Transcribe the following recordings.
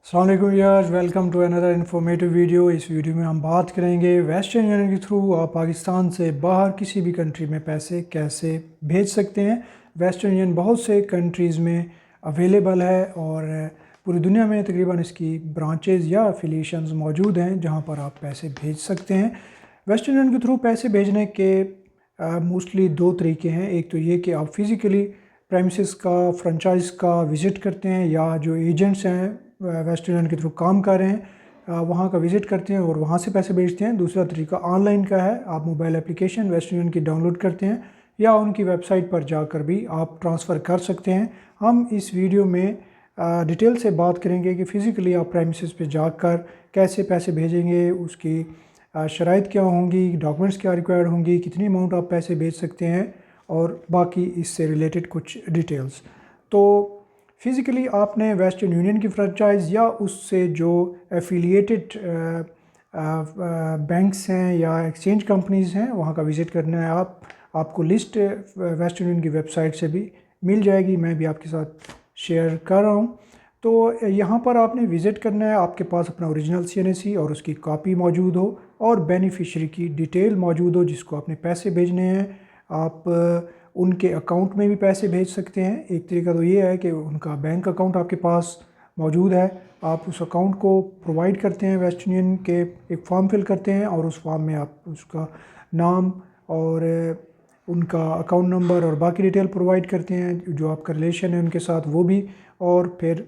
अस्सलाम वालेकुम यार, welcome to another informative video. इस वीडियो में हम बात करेंगे वेस्टर्न यूनियन के थ्रू आप पाकिस्तान से बाहर किसी भी कंट्री में पैसे कैसे भेज सकते हैं। वेस्टर्न यूनियन बहुत से कंट्रीज़ में अवेलेबल है और पूरी दुनिया में तकरीबन इसकी ब्रांचेज़ या एफिलिएशंस मौजूद हैं जहां पर आप पैसे भेज सकते हैं। वेस्टर्न यूनियन के थ्रू पैसे भेजने के मोस्टली दो तरीके हैं। एक तो ये कि आप फिज़िकली प्रेमिसेस का फ्रेंचाइज का विज़िट करते हैं या जो एजेंट्स हैं वेस्टर्न यूनियन के थ्रू काम कर रहे हैं वहाँ का विज़िट करते हैं और वहाँ से पैसे भेजते हैं। दूसरा तरीका ऑनलाइन का है, आप मोबाइल एप्लीकेशन वेस्टर्न यूनियन की डाउनलोड करते हैं या उनकी वेबसाइट पर जाकर भी आप ट्रांसफ़र कर सकते हैं। हम इस वीडियो में डिटेल से बात करेंगे कि फ़िज़िकली आप प्रेमिसेस पे जाकर कैसे पैसे भेजेंगे, उसकी शराइत क्या होंगी, डॉक्यूमेंट्स क्या रिक्वायर्ड होंगी, कितनी अमाउंट आप पैसे भेज सकते हैं और बाकी इससे रिलेटेड कुछ डिटेल्स। तो फ़िज़िकली आपने वेस्टर्न यूनियन की फ्रेंचाइज़ या उससे जो एफिलिएटेड बैंक्स हैं या एक्सचेंज कंपनीज़ हैं वहाँ का विज़िट करना है। आपको लिस्ट वेस्टर्न यूनियन की वेबसाइट से भी मिल जाएगी, मैं भी आपके साथ शेयर कर रहा हूँ। तो यहाँ पर आपने विज़िट करना है, आपके पास अपना ओरिजिनल CNAC और उसकी कॉपी मौजूद हो और बेनिफिशियरी की डिटेल मौजूद हो जिसको आपने पैसे भेजने हैं। आप उनके अकाउंट में भी पैसे भेज सकते हैं। एक तरीका तो ये है कि उनका बैंक अकाउंट आपके पास मौजूद है, आप उस अकाउंट को प्रोवाइड करते हैं वेस्टर्न यूनियन के, एक फॉर्म फिल करते हैं और उस फॉर्म में आप उसका नाम और उनका अकाउंट नंबर और बाकी डिटेल प्रोवाइड करते हैं, जो आपका रिलेशन है उनके साथ वो भी, और फिर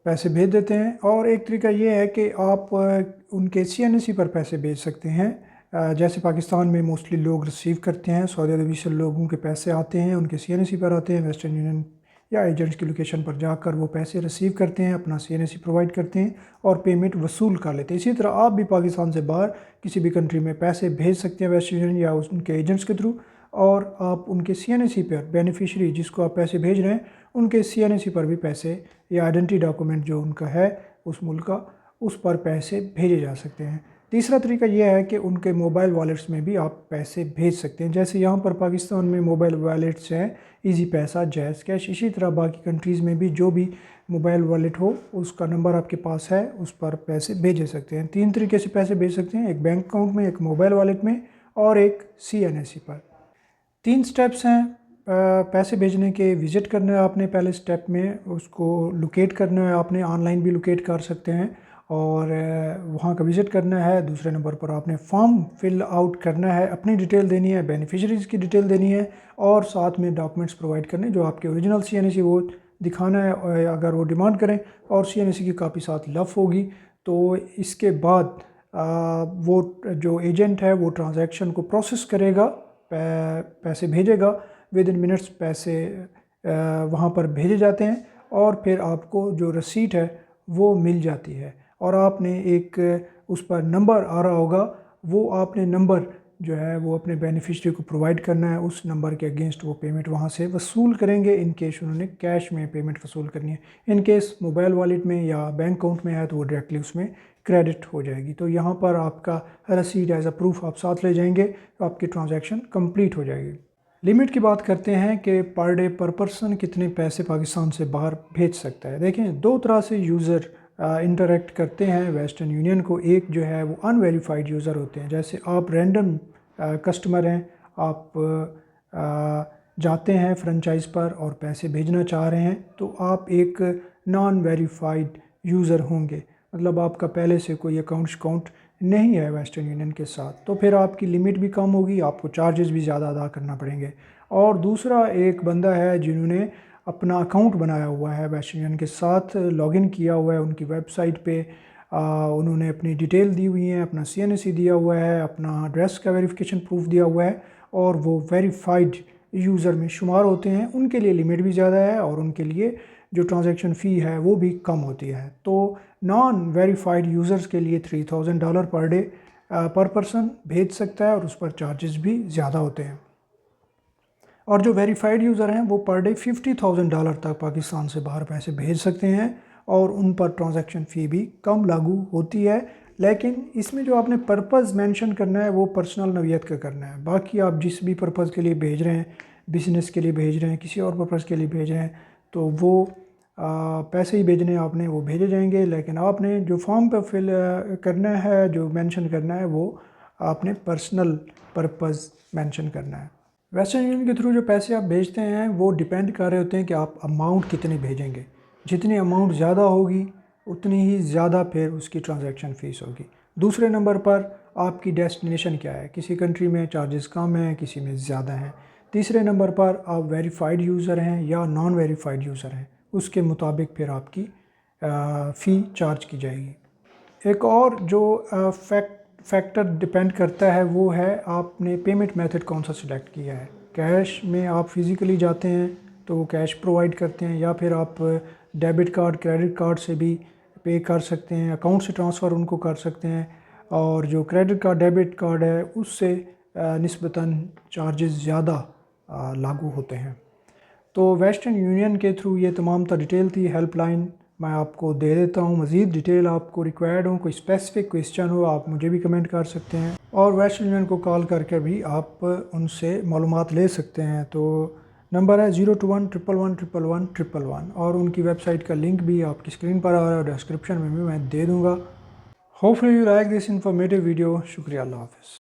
पैसे भेज देते हैं। और एक तरीका ये है कि आप उनके CNAC पर पैसे भेज सकते हैं। जैसे पाकिस्तान में मोस्टली लोग रिसीव करते हैं, सऊदी अरब से लोगों के पैसे आते हैं उनके CNAC पर आते हैं, वेस्टर्न यूनियन या एजेंट्स की लोकेशन पर जाकर वो पैसे रिसीव करते हैं, अपना CNAC प्रोवाइड करते हैं और पेमेंट वसूल कर लेते हैं। इसी तरह आप भी पाकिस्तान से बाहर किसी भी कंट्री में पैसे भेज सकते हैं वेस्टर्न यूनियन या उनके एजेंट्स के थ्रू, और आप उनके CNAC पर बेनिफिशरी जिसको आप पैसे भेज रहे हैं उनके CNAC पर भी पैसे या आइडेंटिटी डॉक्यूमेंट जो उनका है उस मुल्क का, उस पर पैसे भेजे जा सकते हैं। तीसरा तरीका यह है कि उनके मोबाइल वॉलेट्स में भी आप पैसे भेज सकते हैं। जैसे यहाँ पर पाकिस्तान में मोबाइल वॉलेट्स हैं इजी पैसा, जैज़ कैश, इसी तरह बाकी कंट्रीज़ में भी जो भी मोबाइल वॉलेट हो उसका नंबर आपके पास है उस पर पैसे भेजे सकते हैं। 3 तरीके से पैसे भेज सकते हैं, एक बैंक अकाउंट में, एक मोबाइल वॉलेट में और एक CNAC पर। 3 स्टेप्स हैं पैसे भेजने के। विज़िट करना है आपने पहले स्टेप में, उसको लोकेट करना है आपने, ऑनलाइन भी लोकेट कर सकते हैं और वहाँ का विज़िट करना है। दूसरे नंबर पर आपने फॉर्म फिल आउट करना है, अपनी डिटेल देनी है, बेनिफिशरीज़ की डिटेल देनी है और साथ में डॉक्यूमेंट्स प्रोवाइड करने, जो आपके ओरिजिनल CNAC वो दिखाना है अगर वो डिमांड करें, और CNAC की कापी साथ लफ होगी। तो इसके बाद वो जो एजेंट है वो ट्रांजैक्शन को प्रोसेस करेगा, पैसे भेजेगा, विद इन मिनट्स पैसे वहाँ पर भेजे जाते हैं और फिर आपको जो रसीट है वो मिल जाती है। और आपने एक उस पर नंबर आ रहा होगा, वो आपने नंबर जो है वो अपने बेनिफिशरी को प्रोवाइड करना है, उस नंबर के अगेंस्ट वो पेमेंट वहाँ से वसूल करेंगे इन केस उन्होंने कैश में पेमेंट वसूल करनी है। इन केस मोबाइल वॉलेट में या बैंक अकाउंट में है तो वो डायरेक्टली उसमें क्रेडिट हो जाएगी। तो यहाँ पर आपका रसीद एज अ प्रूफ आप साथ ले जाएंगे तो आपकी ट्रांजैक्शन कंप्लीट हो जाएगी। लिमिट की बात करते हैं कि पर डे पर पर्सन कितने पैसे पाकिस्तान से बाहर भेज सकता है। देखें, दो तरह से यूज़र इंटरेक्ट करते हैं वेस्टर्न यूनियन को। एक जो है वो अनवेरीफाइड यूज़र होते हैं, जैसे आप रैंडम कस्टमर हैं, आप जाते हैं फ्रेंचाइज पर और पैसे भेजना चाह रहे हैं तो आप एक नॉन वेरीफाइड यूज़र होंगे, मतलब आपका पहले से कोई अकाउंट नहीं है वेस्टर्न यूनियन के साथ, तो फिर आपकी लिमिट भी कम होगी, आपको चार्जेस भी ज़्यादा अदा करना पड़ेंगे। और दूसरा एक बंदा है जिन्होंने अपना अकाउंट बनाया हुआ है वेस्टर्न यूनियन के साथ, लॉगिन किया हुआ है उनकी वेबसाइट पे, उन्होंने अपनी डिटेल दी हुई है, अपना CNAC दिया हुआ है, अपना एड्रेस का वेरिफिकेशन प्रूफ दिया हुआ है और वो वेरीफाइड यूज़र में शुमार होते हैं। उनके लिए लिमिट भी ज़्यादा है और उनके लिए जो ट्रांजैक्शन फ़ी है वो भी कम होती है। तो नॉन वेरीफाइड यूज़र्स के लिए $3000 पर डे पर पर्सन भेज सकता है और उस पर चार्जेस भी ज़्यादा होते हैं। और जो वेरीफाइड यूज़र हैं वो पर डे $50,000 तक पाकिस्तान से बाहर पैसे भेज सकते हैं और उन पर ट्रांजैक्शन फ़ी भी कम लागू होती है। लेकिन इसमें जो आपने पर्पज़ मेंशन करना है वो पर्सनल नौइयत का करना है। बाकी आप जिस भी पर्पज़ के लिए भेज रहे हैं, बिज़नेस के लिए भेज रहे हैं, किसी और पर्पज़ के लिए भेज रहे हैं, तो वो पैसे ही भेजने आपने वो भेजे जाएंगे, लेकिन आपने जो फॉर्म पर फिल करना है, जो मेंशन करना है, वो आपने पर्सनल पर्पस मेंशन करना है। वेस्टर्न यूनियन के थ्रू जो पैसे आप भेजते हैं वो डिपेंड कर रहे होते हैं कि आप अमाउंट कितनी भेजेंगे। जितनी अमाउंट ज़्यादा होगी उतनी ही ज़्यादा फिर उसकी ट्रांजैक्शन फ़ीस होगी। दूसरे नंबर पर आपकी डेस्टिनेशन क्या है, किसी कंट्री में चार्जेस कम हैं, किसी में ज़्यादा हैं। तीसरे नंबर पर आप वेरीफाइड यूज़र हैं या नॉन वेरीफाइड यूज़र हैं, उसके मुताबिक फिर आपकी फ़ी चार्ज की जाएगी। एक और जो फैक्टर डिपेंड करता है वो है आपने पेमेंट मेथड कौन सा सिलेक्ट किया है। कैश में आप फिज़िकली जाते हैं तो वो कैश प्रोवाइड करते हैं, या फिर आप डेबिट कार्ड क्रेडिट कार्ड से भी पे कर सकते हैं, अकाउंट से ट्रांसफ़र उनको कर सकते हैं। और जो क्रेडिट कार्ड डेबिट कार्ड है उससे निस्बतन चार्जेस ज़्यादा लागू होते हैं। तो वेस्टर्न यूनियन के थ्रू ये तमाम डिटेल थी। हेल्पलाइन मैं आपको दे देता हूँ। मज़ीद डिटेल आपको रिक्वायर्ड हो, कोई स्पेसिफिक क्वेश्चन हो, आप मुझे भी कमेंट कर सकते हैं, और वेस्टर्न यूनियन को कॉल करके भी आप उनसे मालूमात ले सकते हैं। तो नंबर है 021111111, और उनकी वेबसाइट का लिंक भी आपकी स्क्रीन पर आ रहा है, डिस्क्रिप्शन में भी मैं दे दूँगा। Hopefully you like this informative video. शुक्रिया, अल्लाह हाफ़िज़।